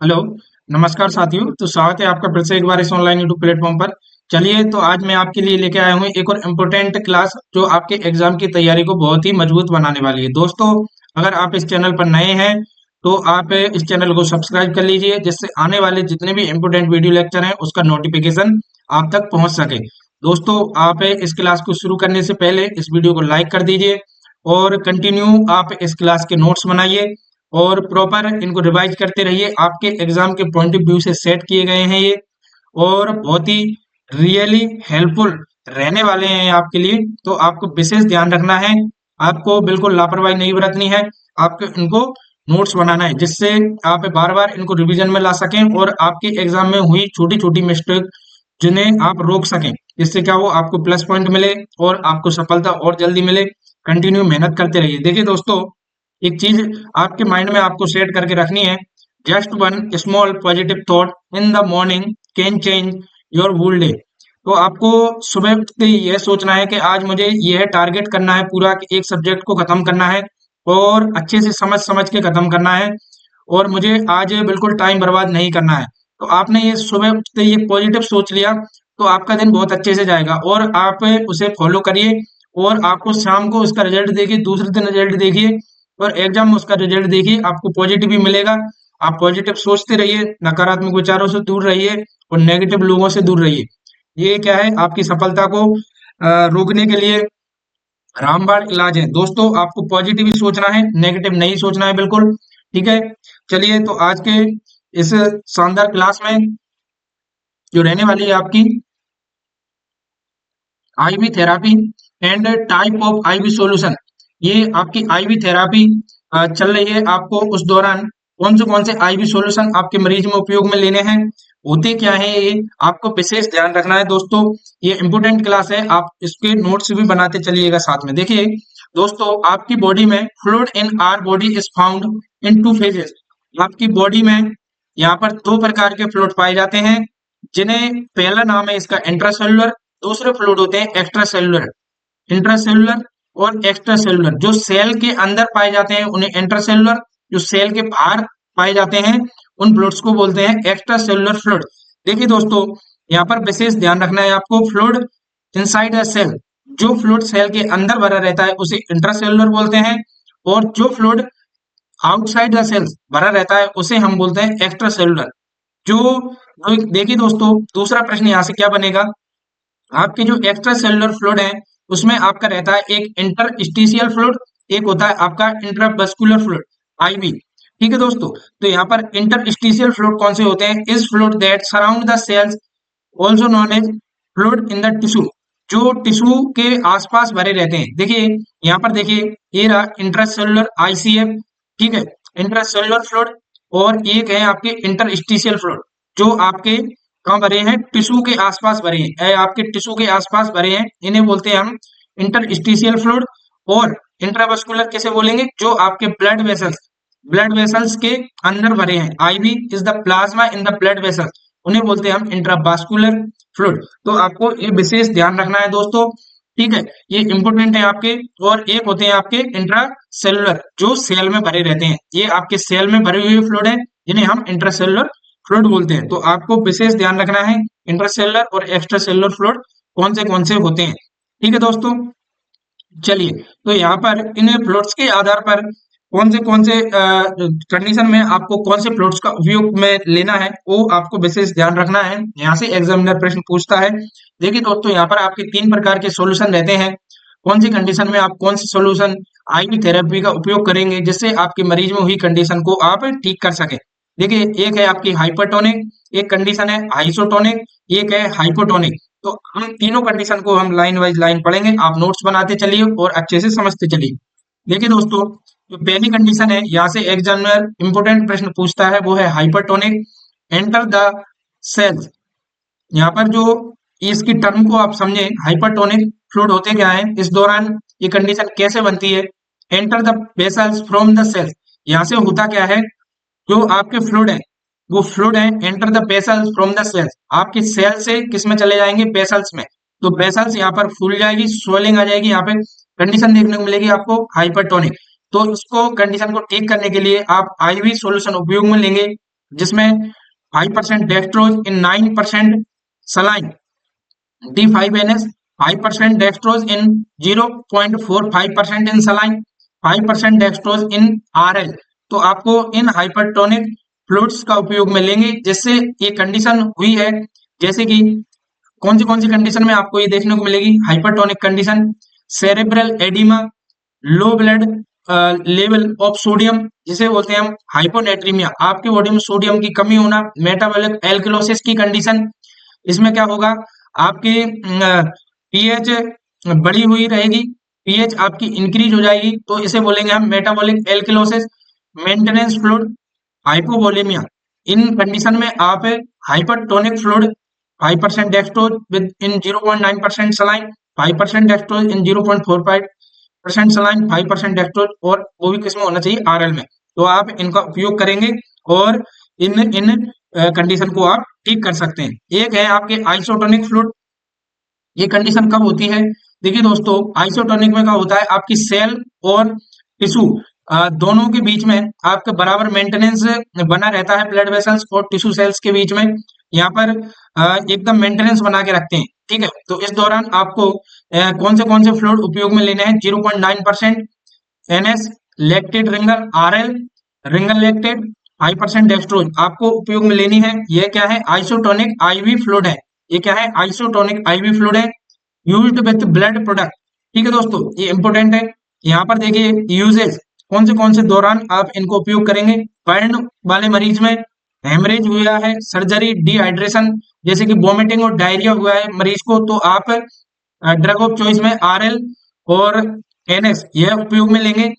Hello. नमस्कार साथियों। तो स्वागत है आपका फिर से एक बार इस ऑनलाइन यूट्यूब प्लेटफॉर्म पर। चलिए, तो आज मैं आपके लिए लेके आया हूँ एक और इम्पोर्टेंट क्लास जो आपके एग्जाम की तैयारी को बहुत ही मजबूत बनाने वाली है। दोस्तों, अगर आप इस चैनल पर नए हैं तो आप इस चैनल को सब्सक्राइब कर लीजिए, जिससे आने वाले जितने भी इम्पोर्टेंट वीडियो लेक्चर हैं उसका नोटिफिकेशन आप तक पहुंच सके। दोस्तों, आप इस क्लास को शुरू करने से पहले इस वीडियो को लाइक कर दीजिए और कंटिन्यू आप इस क्लास के नोट्स बनाइए और प्रॉपर इनको रिवाइज करते रहिए। आपके एग्जाम के पॉइंट ऑफ व्यू से सेट किए गए हैं ये, और बहुत ही रियली हेल्पफुल रहने वाले हैं आपके लिए। तो आपको विशेष ध्यान रखना है, आपको बिल्कुल लापरवाही नहीं बरतनी है। आपको इनको नोट्स बनाना है, जिससे आप बार बार इनको रिवीजन में ला सकें और आपके एग्जाम में हुई छोटी छोटी मिस्टेक जिन्हें आप रोक सकें। इससे क्या हो, आपको प्लस पॉइंट मिले और आपको सफलता और जल्दी मिले। कंटिन्यू मेहनत करते रहिए। देखिए दोस्तों, एक चीज आपके माइंड में आपको सेट करके रखनी है। Just one small positive thought in the morning can change your whole day. तो आपको सुबह उठते ही यह सोचना है कि आज मुझे यह टारगेट करना है, पूरा कि एक सब्जेक्ट को खत्म करना है और अच्छे से समझ समझ के खत्म करना है, और मुझे आज बिल्कुल टाइम बर्बाद नहीं करना है। तो आपने ये सुबह उठते ही ये पॉजिटिव सोच लिया तो आपका दिन बहुत अच्छे से जाएगा, और आप उसे फॉलो करिए। और आपको शाम को उसका रिजल्ट देखिए, दूसरे दिन रिजल्ट देखिए और एग्जाम में उसका रिजल्ट देखिए, आपको पॉजिटिव ही मिलेगा। आप पॉजिटिव सोचते रहिए, नकारात्मक विचारों से दूर रहिए और नेगेटिव लोगों से दूर रहिए। ये क्या है, आपकी सफलता को रोकने के लिए रामबाण इलाज है। दोस्तों, आपको पॉजिटिव ही सोचना है, नेगेटिव नहीं सोचना है बिल्कुल। ठीक है। चलिए, तो आज के इस शानदार क्लास में जो रहने वाली है आपकी IV therapy and type of IV solution, ये आपकी आईवी थेरापी चल रही है। आपको उस दौरान कौन से आईवी सॉल्यूशन आपके मरीज में उपयोग में लेने हैं, होते क्या है, ये आपको विशेष ध्यान रखना है। दोस्तों, ये इंपोर्टेंट क्लास है, आप इसके नोट्स भी बनाते चलिएगा साथ में। देखिए दोस्तों, आपकी बॉडी में fluid in our body is found in two phases. आपकी बॉडी में यहाँ पर दो प्रकार के फ्लूइड पाए जाते हैं, जिन्हें पहला नाम है इसका इंट्रासेलुलर, दूसरे फ्लूइड होते हैं एक्स्ट्रा सेलुलर। इंट्रासेलुलर और एक्स्ट्रा सेलुलर, जो सेल के अंदर पाए जाते हैं उन्हें इंट्रासेलुलर, जो सेल के बाहर पाए जाते हैं उन फ्लूइड्स को बोलते हैं एक्स्ट्रा सेलुलर फ्लूइड। देखिए दोस्तों, यहाँ पर विशेष ध्यान रखना है आपको। फ्लूइड इनसाइड द सेल, जो फ्लूइड सेल के अंदर भरा रहता है उसे इंट्रासेलुलर बोलते हैं, और जो फ्लूइड आउटसाइड द सेल्स भरा रहता है उसे हम बोलते हैं एक्स्ट्रा सेलुलर। जो देखिए दोस्तों, दूसरा प्रश्न यहाँ से क्या बनेगा, आपके जो एक्स्ट्रा सेलुलर फ्लूइड है उसमें आपका रहता है एक इंटरस्टिशियल फ्लूइड, एक होता है आपका इंट्रावस्कुलर फ्लूइड, आईवी। ठीक है दोस्तों, तो यहाँ पर इंटरस्टिशियल फ्लूइड कौन से होते हैं, is fluid that surround the cells, also known as fluid in the tissue, जो टिश्यू के आसपास भरे रहते हैं। देखिए यहाँ पर देखिए, ये रहा इंट्रासेलुलर आईसीएफ। ठीक है, इंट्रासेलुलर फ्लूइड। और एक है आपके इंटरस्टिशियल फ्लूइड, जो आपके कहाँ भरे हैं, टिश्यू के आसपास भरे हैं, आपके टिश्यू के आसपास भरे हैं, इन्हें बोलते हैं हम इंटरस्टिशियल फ्लूइड। और इंट्रावस्कुलर कैसे बोलेंगे, जो आपके ब्लड वेसल्स के अंदर भरे हैं। IV is the plasma in the blood vessels, उन्हें बोलते हैं हम इंट्रावास्कुलर फ्लूइड। तो आपको ये विशेष ध्यान रखना है दोस्तों। ठीक है, ये इंपोर्टेंट है आपके। और एक होते हैं आपके इंट्रा सेलुलर, जो सेल में भरे रहते हैं, ये आपके सेल में भरे हुए फ्लूइड है, जिन्हें हम इंट्रासेलुलर फ्लूइड बोलते हैं। तो आपको विशेष ध्यान रखना है इंट्रासेलुलर और एक्स्ट्रा सेलुलर फ्लूइड कौन से होते हैं। ठीक है दोस्तों, चलिए, तो यहाँ पर इन फ्लूइड्स के आधार पर कौन से कंडीशन में आपको कौन से फ्लूइड्स का उपयोग में लेना है, वो आपको विशेष ध्यान रखना है। यहाँ से एग्जामिनर प्रश्न पूछता है। देखिए दोस्तों, यहाँ पर आपके तीन प्रकार के सॉल्यूशन रहते हैं। कौन सी कंडीशन में आप कौन सी सॉल्यूशन आईवी थेरेपी का उपयोग करेंगे, जिससे आपके मरीज में हुई कंडीशन को आप ठीक कर सके। देखिए, एक है आपकी हाइपरटोनिक, एक कंडीशन है आइसोटोनिक, एक है हाइपोटोनिक। तो हम तीनों कंडीशन को हम लाइन वाइज लाइन पढ़ेंगे, आप नोट्स बनाते चलिए और अच्छे से समझते चलिए। देखिए दोस्तों, जो पहली कंडीशन है, यहाँ से एग्जामिनर इंपोर्टेंट प्रश्न पूछता है, वो है हाइपरटोनिक। Enter the cells. यहाँ पर जो इसकी टर्म को आप समझें, हाइपरटोनिक फ्लूइड होते क्या है, इस दौरान ये कंडीशन कैसे बनती है। Enter the vessels from the cells, यहाँ से होता क्या है, जो आपके फ्लूइड है वो फ्लूइड है enter the vessels from the cells, आपके सेल से किस में चले जाएंगे, वेसल्स में। तो वेसल्स यहाँ पर फूल जाएगी, स्वेलिंग आ जाएगी, यहाँ पे कंडीशन देखने को मिलेगी आपको हाइपरटोनिक। तो इसको कंडीशन को ठीक करने के लिए आप आईवी सॉल्यूशन उपयोग में लेंगे। जिसमें 5% dextrose in 9% saline, D5NS 5% dextrose in 0.45% in saline, 5% dextrose in RL। तो आपको इन हाइपरटोनिक फ्लूइड्स का उपयोग में लेंगे, जिससे ये कंडीशन हुई है। जैसे कि कौन सी कंडीशन में आपको ये देखने को मिलेगी hypertonic condition, cerebral oedema, low blood level of sodium, जिसे बोलते हैं हम हाइपोनेट्रीमिया, आपकी बॉडी में सोडियम की कमी होना, मेटाबॉलिक एल्कलोसिस की कंडीशन। इसमें क्या होगा, आपकी पीएच बढ़ी हुई रहेगी, पीएच आपकी इंक्रीज हो जाएगी, तो इसे बोलेंगे हम metabolic alkalosis. Maintenance fluid hypovolemia, इन कंडीशन में आप hypertonic fluid 5% dextrose with in 0.9% saline, 5% dextrose in 0.45% saline, 5% dextrose, और वो भी किसमें होना चाहिए, आरएल में। तो आप इनका उपयोग करेंगे और इन इन कंडीशन को आप ठीक कर सकते हैं। एक है आपके आइसोटोनिक फ्लूइड, ये कंडीशन कब होती है, देखिए दोस्तों, आइसोटोनिक में क्या होता है, आपकी सेल और टिश्यू दोनों के बीच में आपका बराबर मेंटेनेंस बना रहता है, ब्लड वेसल्स और टिश्यू सेल्स के बीच में यहाँ पर एकदम मेंटेनेंस बना के रखते हैं, ठीक है। तो इस दौरान आपको कौन से फ्लूइड उपयोग में लेने हैं, 0.9% NS, lactate Ringer, RL Ringer lactate, 5% dextrose आपको उपयोग में लेनी है। यह क्या है, आइसोटोनिक आईवी फ्लूइड है। ये क्या है, आइसोटोनिक आईवी फ्लूइड है, यूज्ड विद ब्लड प्रोडक्ट, ठीक है दोस्तों, ये इंपॉर्टेंट है। यहाँ पर देखिए यूजेज कौन से दौरान आप इनको उपयोग करेंगे, बर्न वाले मरीज में, हेमरेज हुआ है, सर्जरी, डिहाइड्रेशन, जैसे कि वोमिटिंग और डायरिया हुआ है मरीज को, तो आप ड्रग ऑफ चॉइस में आरएल और एनएस यह उपयोग में लेंगे।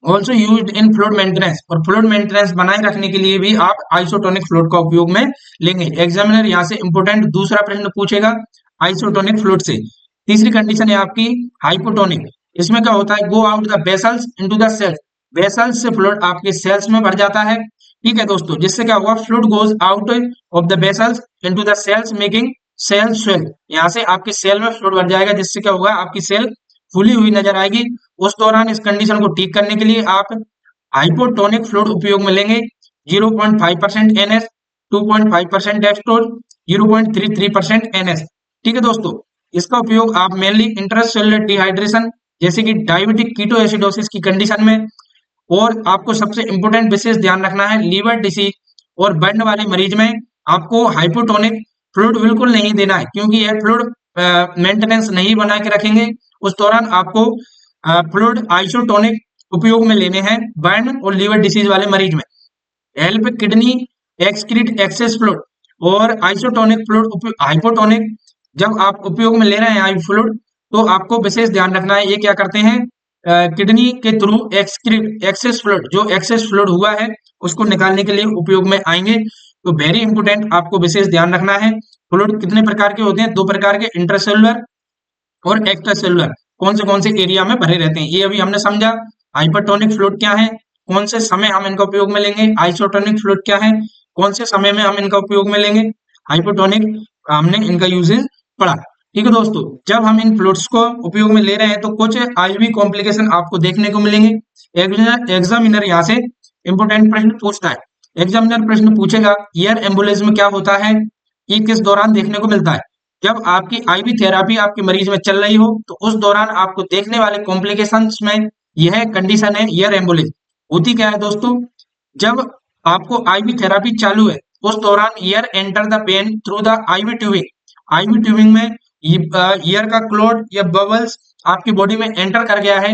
Also used in fluid maintenance, और फ्लूइड मेंटेनेंस बनाए रखने के लिए भी आप आइसोटोनिक फ्लूइड का उपयोग में लेंगे। एग्जामिनर यहाँ से इंपोर्टेंट दूसरा प्रश्न पूछेगा आइसोटोनिक फ्लूइड से। तीसरी कंडीशन है आपकी हाइपोटोनिक, इसमें क्या होता है, go out the vessels into the cells, vessels से फ्लूइड आपके सेल्स में भर जाता है, ठीक है दोस्तों, जिससे क्या हुआ, fluid goes out of the vessels into the cells making cell swell, यहाँ से आपके सेल में फ्लूइड भर जाएगा, जिससे क्या होगा, आपकी सेल फूली हुई नजर आएगी। उस दौरान इस कंडीशन को ठीक करने के लिए आप हाइपोटोनिक फ्लूइड उपयोग में लेंगे, 0.5% एनएस, 2.5% डेक्सट्रोज, 0.33% एनएस, ठीक है दोस्तों। इसका उपयोग आप मेनली इंट्रासेलुलर डिहाइड्रेशन, जैसे कि डायबिटिक कीटोएसिडोसिस की कंडीशन में, और आपको सबसे इंपोर्टेंट विशेष ध्यान रखना है, लीवर डिसीज और बर्न वाले मरीज में आपको हाइपोटोनिक फ्लूइड बिल्कुल नहीं देना है, क्योंकि यह फ्लूइड मेंटेनेंस नहीं बना के रखेंगे। उस दौरान आपको फ्लूइड आइसोटोनिक उपयोग में लेने हैं बर्न और लीवर डिसीज वाले मरीज में। Help kidney excrete access fluid, और आइसोटोनिक फ्लूइड हाइपोटोनिक जब आप उपयोग में ले रहे हैं आई फ्लूइड, तो आपको विशेष ध्यान रखना है, ये क्या करते हैं, किडनी के थ्रू एक्सक्रीट एक्सेस फ्लूइड, जो एक्सेस फ्लूइड हुआ है उसको निकालने के लिए उपयोग में आएंगे। तो वेरी इंपोर्टेंट, आपको विशेष ध्यान रखना है। फ्लूइड कितने प्रकार के होते हैं, दो प्रकार के, इंटरसेलुलर और एक्स्ट्रासेलुलर, कौन से एरिया में भरे रहते हैं, ये अभी हमने समझा। हाइपरटोनिक फ्लूइड क्या है, कौन से समय हम इनका उपयोग में लेंगे, आइसोटोनिक फ्लूइड क्या है, कौन से समय में हम इनका उपयोग में लेंगे, हाइपोटोनिक हमने इनका यूजेज पढ़ा, ठीक है दोस्तों। जब हम इन फ्लूइड्स को उपयोग में ले रहे हैं तो कुछ आईवी कॉम्प्लिकेशन आपको देखने को मिलेंगे। एग्जामिनर यहाँ से इंपोर्टेंट प्रश्न पूछता है, एग्जामिनर प्रश्न पूछेगा ईयर एम्बोलिज्म क्या होता है, ये किस दौरान देखने को मिलता है, जब आपकी आईवी थेरापी आपके मरीज में चल रही हो, तो उस दौरान आपको देखने वाले कॉम्प्लिकेशंस में यह कंडीशन है ईयर एम्बोलिज्म। होती क्या है दोस्तों, जब आपको आईवी थेरापी चालू है, उस दौरान air enter the pen through the IV tubing, IV tubing में ईयर का क्लॉट या बबल्स आपकी बॉडी में एंटर कर गया है,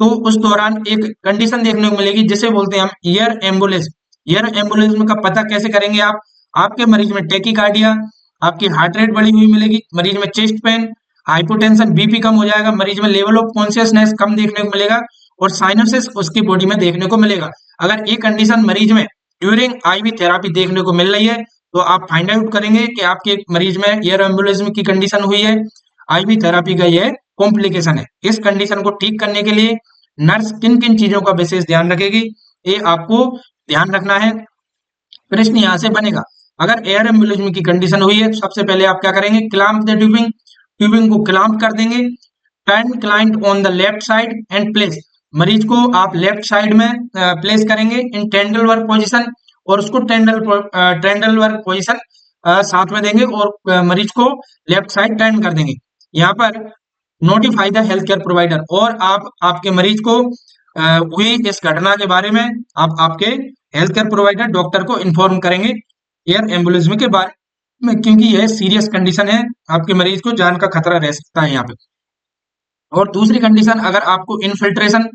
तो उस दौरान एक कंडीशन देखने को मिलेगी, जिसे बोलते हैं हम ईयर एम्बोलिज्म। ईयर एम्बोलिज्म का पता कैसे करेंगे आप, आपके मरीज में टेकिकार्डिया, आपकी हार्ट रेट बढ़ी हुई मिलेगी, मरीज में चेस्ट पेन, हाइपोटेंशन, बीपी कम हो जाएगा, मरीज में लेवल ऑफ कॉन्शियसनेस कम देखने को मिलेगा, और साइनोसिस उसकी बॉडी में देखने को मिलेगा। अगर ये कंडीशन मरीज में ड्यूरिंग आईवी थेरापी देखने को मिल रही है, तो आप फाइंड आउट करेंगे कि आपके मरीज में ईयर एम्बोलिज्म की कंडीशन हुई है, आईवी थेरापी का यह कॉम्प्लिकेशन है। इस कंडीशन को ठीक करने के लिए नर्स किन किन चीजों का विशेष ध्यान रखेगी, ये आपको ध्यान रखना है। प्रश्न यहाँ से बनेगा, अगर एयर एम्बोलिज्म की कंडीशन हुई है, सबसे पहले आप क्या करेंगे, क्लैंप द ट्यूबिंग, ट्यूबिंग को क्लैंप कर देंगे, turn client on the left side and place, मरीज को आप लेफ्ट साइड में प्लेस करेंगे इन टेंडल वर्क पोजीशन, और उसको टेंडलवर पोजीशन साथ में देंगे और मरीज को लेफ्ट साइड टर्न कर देंगे। यहाँ पर notify the health care provider, और आप आपके मरीज को हुई इस घटना के बारे में आप आपके हेल्थ केयर प्रोवाइडर डॉक्टर को इन्फॉर्म करेंगे एयर एम्बुलेंस में के बारे में, क्योंकि यह सीरियस कंडीशन है, आपके मरीज को जान का खतरा रह सकता है यहाँ पे। और दूसरी कंडीशन, अगर आपको इनफिल्ट्रेशन,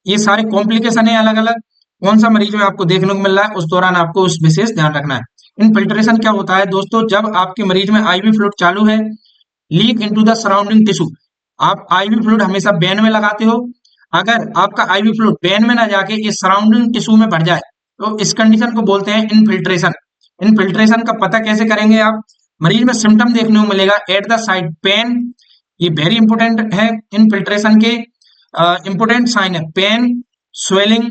ये सारे कॉम्प्लिकेशन है अलग अलग, कौन सा मरीज में आपको देखने को मिल रहा है, उस दौरान आपको उस विशेष ध्यान रखना है। इनफिल्ट्रेशन क्या होता है दोस्तों, जब आपके मरीज में आईवी फ्लूइड चालू है, leak into the surrounding tissue. आप आईवी फ्लूइड हमेशा वेन में लगाते हो, अगर आपका आईवी फ्लूइड वेन में ना जाके ये सराउंडिंग टिश्यू में भर जाए, तो इस कंडीशन को बोलते हैं इनफिल्ट्रेशन। इनफिल्ट्रेशन का पता कैसे करेंगे आप, मरीज में सिम्टम देखने को मिलेगा एट द साइड पेन, ये वेरी इंपोर्टेंट है। इनफिल्ट्रेशन के इंपोर्टेंट साइन है पेन, स्वेलिंग,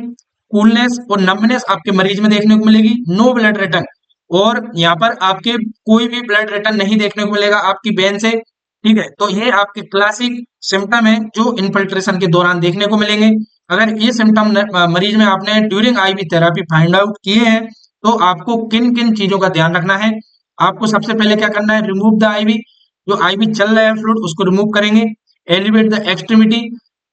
कूलनेस और नंबनेस आपके मरीज में देखने को मिलेगी। नो ब्लड रिटर्न, और यहाँ पर आपके कोई भी ब्लड रिटर्न नहीं देखने को मिलेगा आपकी वेन से, ठीक है। तो ये आपके क्लासिक सिम्टम है जो इनफिल्ट्रेशन के दौरान देखने को मिलेंगे। अगर ये सिम्टम मरीज में आपने during ivy therapy find out किए हैं, तो आपको किन किन चीजों का ध्यान रखना है। आपको सबसे पहले क्या करना है, रिमूव द आईवी, जो आईवी चल रहा है फ्लूइड उसको रिमूव करेंगे। एलिवेट द एक्सट्रीमिटी,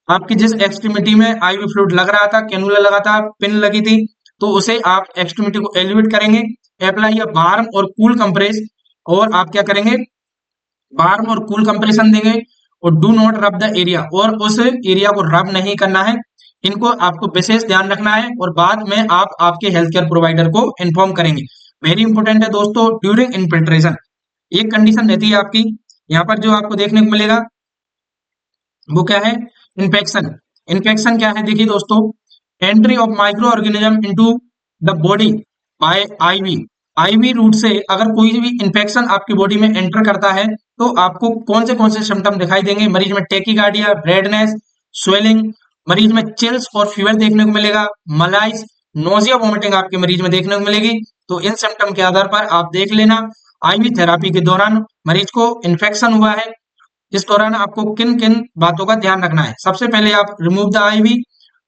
आपकी जिस एक्सट्रीमिटी में आईवी फ्लूइड लग रहा था, कैनुला लगा था, पिन लगी थी, तो उसे आप एक्सट्रीमिटी को एलिवेट करेंगे। अप्लाई अ वार्म और कूल कंप्रेस, और आप क्या करेंगे, वार्म और कूल कंप्रेशन देंगे। और डू नॉट रब द एरिया, और उस एरिया को रब नहीं करना है। इनको आपको विशेष ध्यान रखना है, और बाद में आप आपके हेल्थ केयर प्रोवाइडर को इन्फॉर्म करेंगे। वेरी इंपॉर्टेंट है दोस्तों, ड्यूरिंग इनफिल्ट्रेशन एक कंडीशन रहती है आपकी, यहाँ पर जो आपको देखने को मिलेगा वो क्या है, इन्फेक्शन। इन्फेक्शन क्या है, देखिए दोस्तों, entry of micro organism into the body by ivy. IV route से अगर कोई भी इंफेक्शन आपकी बॉडी में एंटर करता है, तो आपको कौन से सिम्टम दिखाई देंगे, मरीज में टेकिकार्डिया, रेडनेस, स्वेलिंग, मरीज में चिल्स और फीवर देखने को मिलेगा, मलाइस, नोजिया, वॉमिटिंग आपके मरीज में देखने को मिलेगी। तो इन सिम्टम के आधार पर आप देख लेना आईवी थेरेपी के दौरान मरीज को इन्फेक्शन हुआ है, इस दौरान आपको किन किन बातों का ध्यान रखना है। सबसे पहले आप remove the IV,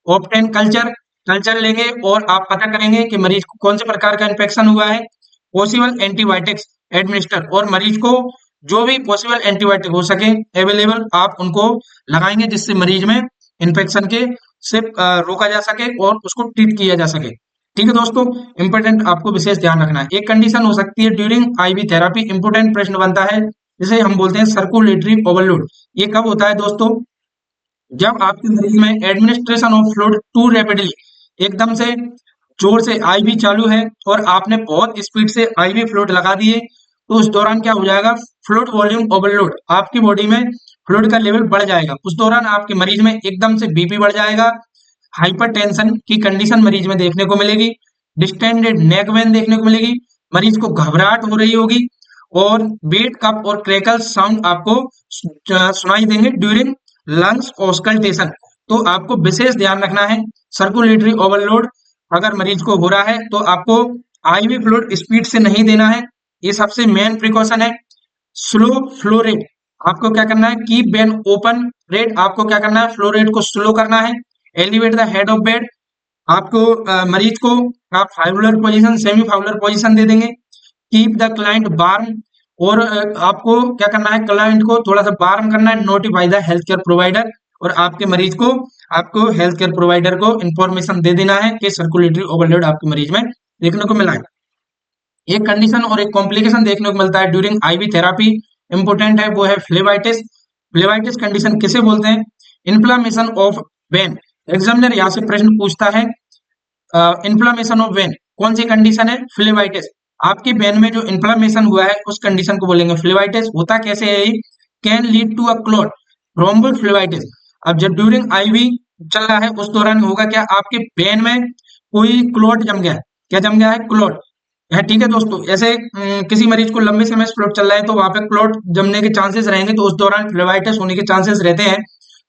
obtain culture, culture लेंगे और आप पता करेंगे कि मरीज को कौन से प्रकार का इन्फेक्शन हुआ है। पॉसिबल एंटीबायोटिक्स एडमिनिस्टर, और मरीज को जो भी पॉसिबल एंटीबायोटिक हो सके अवेलेबल आप उनको लगाएंगे, जिससे मरीज में इन्फेक्शन के से रोका जा सके और उसको ट्रीट किया जा सके। ठीक है दोस्तों, इंपॉर्टेंट आपको विशेष ध्यान रखना है। एक कंडीशन हो सकती है ड्यूरिंग आईवी थेरेपी, इंपोर्टेंट प्रश्न बनता है जिसे हम बोलते हैं सर्कुलेटरी ओवरलोड। ये कब होता है दोस्तों, जब आपके मरीज में administration of fluid too rapidly, एकदम से जोर से आईवी चालू है और आपने बहुत स्पीड से आईवी फ्लूइड लगा दिए, तो उस दौरान क्या हो जाएगा, फ्लूइड वॉल्यूम ओवरलोड, आपकी बॉडी में फ्लूइड का लेवल बढ़ जाएगा। उस दौरान आपके मरीज में एकदम से बीपी बढ़ जाएगा, हाइपरटेंशन की कंडीशन मरीज में देखने को मिलेगी, डिस्टेंडेड नेक वेन देखने को मिलेगी, मरीज को घबराहट हो रही होगी, और वेट कप और क्रैकल साउंड आपको सुनाई देंगे ड्यूरिंग लंग्स ऑस्कल्टेशन। तो आपको विशेष ध्यान रखना है, सर्कुलेटरी ओवरलोड अगर मरीज को हो रहा है तो आपको आईवी फ्लूइड स्पीड से नहीं देना है, ये सबसे मेन प्रिकॉशन है। स्लो फ्लो रेट, आपको क्या करना है, कीप वेन ओपन रेट, आपको क्या करना है, फ्लो रेट को स्लो करना है। Elevate the head of bed, आपको मरीज को आप फाइबुलर पोजीशन, सेमी फाइबुलर पोजीशन दे देंगे। कीप द क्लाइंट वार्म, और आपको क्या करना है, क्लाइंट को थोड़ा सा वार्म करना है। Notify the health care provider, और आपके मरीज को, आपको हेल्थ केयर प्रोवाइडर को इंफॉर्मेशन दे देना है कि सर्कुलेटरी ओवरलोड आपके मरीज में देखने को मिला है। एक कंडीशन और एक कॉम्प्लिकेशन देखने को मिलता है ड्यूरिंग आईवी थेरेपी, इंपोर्टेंट है, वो है फ्लेवाइटिस। फ्लेवाइटिस कंडीशन किसे बोलते हैं, इन्फ्लामेशन ऑफ वेन। एग्जामिनर यहाँ से प्रश्न पूछता है, इन्फ्लामेशन ऑफ वेन कौन सी कंडीशन है, फ्लेवाइटिस। आपकी वेन में जो इन्फ्लामेशन हुआ है उस कंडीशन को बोलेंगे फ्लेवाइटिस। होता कैसे है, can lead to a clot, thrombophlebitis. अब जब ड्यूरिंग आईवी चल रहा है उस दौरान होगा क्या, आपके वेन में कोई क्लॉट जम गया है, क्या जम गया है, क्लॉट है। ठीक है दोस्तों, ऐसे किसी मरीज को लंबे समय से फ्लूइड चल रहा है तो वहां पे क्लॉट जमने के चांसेस रहेंगे, तो उस दौरान फ्लेवाइटिस होने के चांसेस रहते हैं।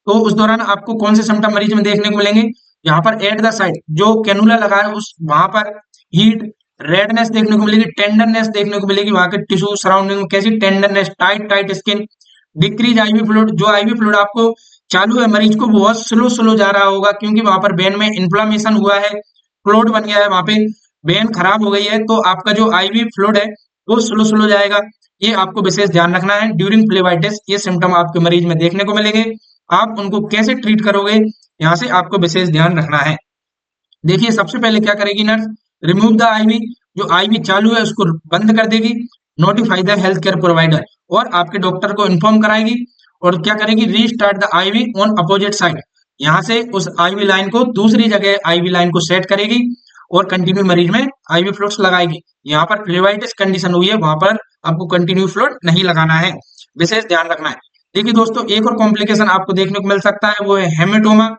तो उस दौरान आपको कौन से सिम्टम मरीज में देखने को मिलेंगे, यहाँ पर एट द साइड जो कैनुला लगा है उस वहां पर हीट, रेडनेस देखने को मिलेगी, टेंडरनेस देखने को मिलेगी, वहां के टिश्यू सराउंडिंग में कैसी tenderness, tight tight skin, decrease IV fluid, जो आईवी फ्लूइड आपको चालू है मरीज को बहुत स्लो स्लो जा रहा होगा, क्योंकि वहां पर वेन में इन्फ्लामेशन हुआ है, क्लॉट बन गया है वहां पे, वेन खराब हो गई है तो आपका जो आईवी फ्लूइड है वो स्लो स्लो जाएगा। ये आपको विशेष ध्यान रखना है। ड्यूरिंग फ्लेवाइटिस ये सिम्टम आपके मरीज में देखने को मिलेंगे। आप उनको कैसे ट्रीट करोगे, यहाँ से आपको विशेष ध्यान रखना है। देखिए सबसे पहले क्या करेगी नर्स, रिमूव द आईवी, जो आईवी चालू है उसको बंद कर देगी। Notify the health care provider, और आपके डॉक्टर को इन्फॉर्म कराएगी। और क्या करेगी, restart the IV on opposite side, यहाँ से उस आईवी लाइन को दूसरी जगह आईवी लाइन को सेट करेगी और कंटिन्यू मरीज में आईवी फ्लूइड्स लगाएगी। यहाँ पर फ्लेवाइटिस कंडीशन हुई है वहां पर आपको कंटिन्यू फ्लूइड नहीं लगाना है, विशेष ध्यान रखना है। देखिए दोस्तों एक और कॉम्प्लिकेशन आपको देखने को मिल सकता है, वो है हेमेटोमा।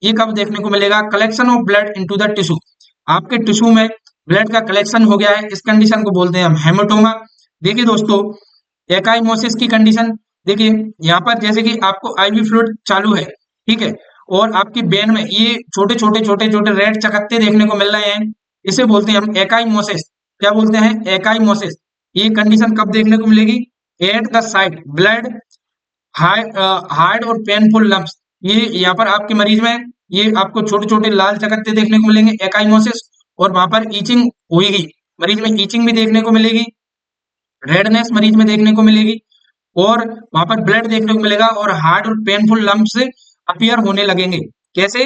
ये कब देखने को मिलेगा, collection of blood into the tissue, आपके टिश्यू में ब्लड का कलेक्शन हो गया है, इस कंडीशन को बोलते हैं हम हेमेटोमा। देखिए दोस्तों एकाइमोसिस की कंडीशन, देखिए यहाँ पर जैसे कि आपको आईवी फ्लूइड चालू है, ठीक है, और आपकी वेन में ये छोटे छोटे रेड चकत्ते देखने को मिल रहे हैं, इसे बोलते हैं हम एकाइमोसिस। क्या बोलते हैं, एकाइमोसिस। ये कंडीशन कब देखने को मिलेगी, at the side blood hard और पेनफुल लम्प्स, ये यहाँ पर आपके मरीज में ये आपको छोटे छोटे लाल चकत्ते देखने को मिलेंगे, एकाइमोसिस। और वहां पर ईचिंग होगी, मरीज में ईचिंग भी देखने को मिलेगी, रेडनेस मरीज में देखने को मिलेगी, और वहां पर ब्लड देखने को मिलेगा, और हार्ड और पेनफुल लम्प्स अपीयर होने लगेंगे। कैसे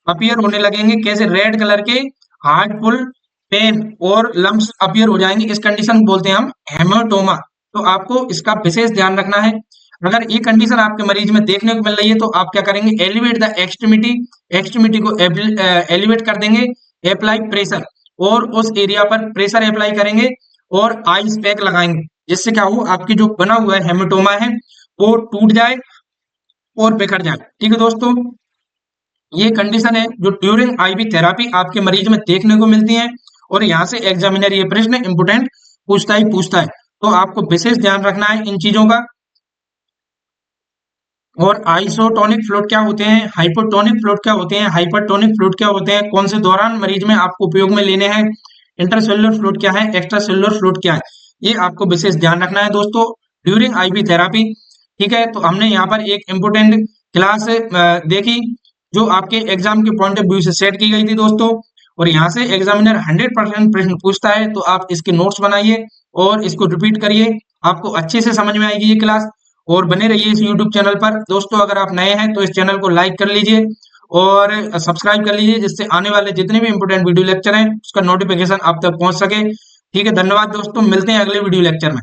अपीयर होने लगेंगे, कैसे, रेड कलर के हार्डफुल पेन और लम्प्स अपीयर हो जाएंगे, इस कंडीशन को बोलते हैं हम हेमाटोमा। तो आपको इसका विशेष ध्यान रखना है। अगर ये कंडीशन आपके मरीज में देखने को मिल रही है तो आप क्या करेंगे, एलिवेट द एक्सट्रीमिटी, एक्सट्रीमिटी को एलिवेट कर देंगे, अप्लाई प्रेशर, और उस एरिया पर प्रेशर अप्लाई करेंगे और आइस पैक लगाएंगे, जिससे क्या हो, आपकी जो बना हुआ है हेमेटोमा है वो टूट जाए और बिखर जाए। ठीक है दोस्तों, ये कंडीशन है जो ड्यूरिंग आईवी थेरापी आपके मरीज में देखने को मिलती है, और यहाँ से एग्जामिनर ये प्रश्न इंपोर्टेंट पूछता ही पूछता है, तो आपको विशेष ध्यान रखना है इन चीजों का। और आइसोटोनिक फ्लूइड क्या होते हैं, हाइपोटोनिक फ्लूइड क्या होते हैं, हाइपरटोनिक फ्लूइड क्या होते हैं, कौन से दौरान मरीज में आपको उपयोग में लेने हैं, इंटरसेल्युलर फ्लूइड क्या है, एक्स्ट्रा सेल्युलर फ्लूइड क्या है, ये आपको विशेष ध्यान रखना है दोस्तों ड्यूरिंग आईवी थेरापी। ठीक है, तो हमने यहाँ पर एक इम्पोर्टेंट क्लास देखी जो आपके एग्जाम के पॉइंट ऑफ व्यू से सेट की गई थी दोस्तों, और यहाँ से एग्जामिनर 100% प्रश्न पूछता है, तो आप इसके नोट्स बनाइए और इसको रिपीट करिए, आपको अच्छे से समझ में आएगी ये क्लास। और बने रहिए इस YouTube चैनल पर दोस्तों। अगर आप नए हैं तो इस चैनल को लाइक कर लीजिए और सब्सक्राइब कर लीजिए, जिससे आने वाले जितने भी इंपोर्टेंट वीडियो लेक्चर हैं उसका नोटिफिकेशन आप तक पहुंच सके। ठीक है, धन्यवाद दोस्तों, मिलते हैं अगले वीडियो लेक्चर में।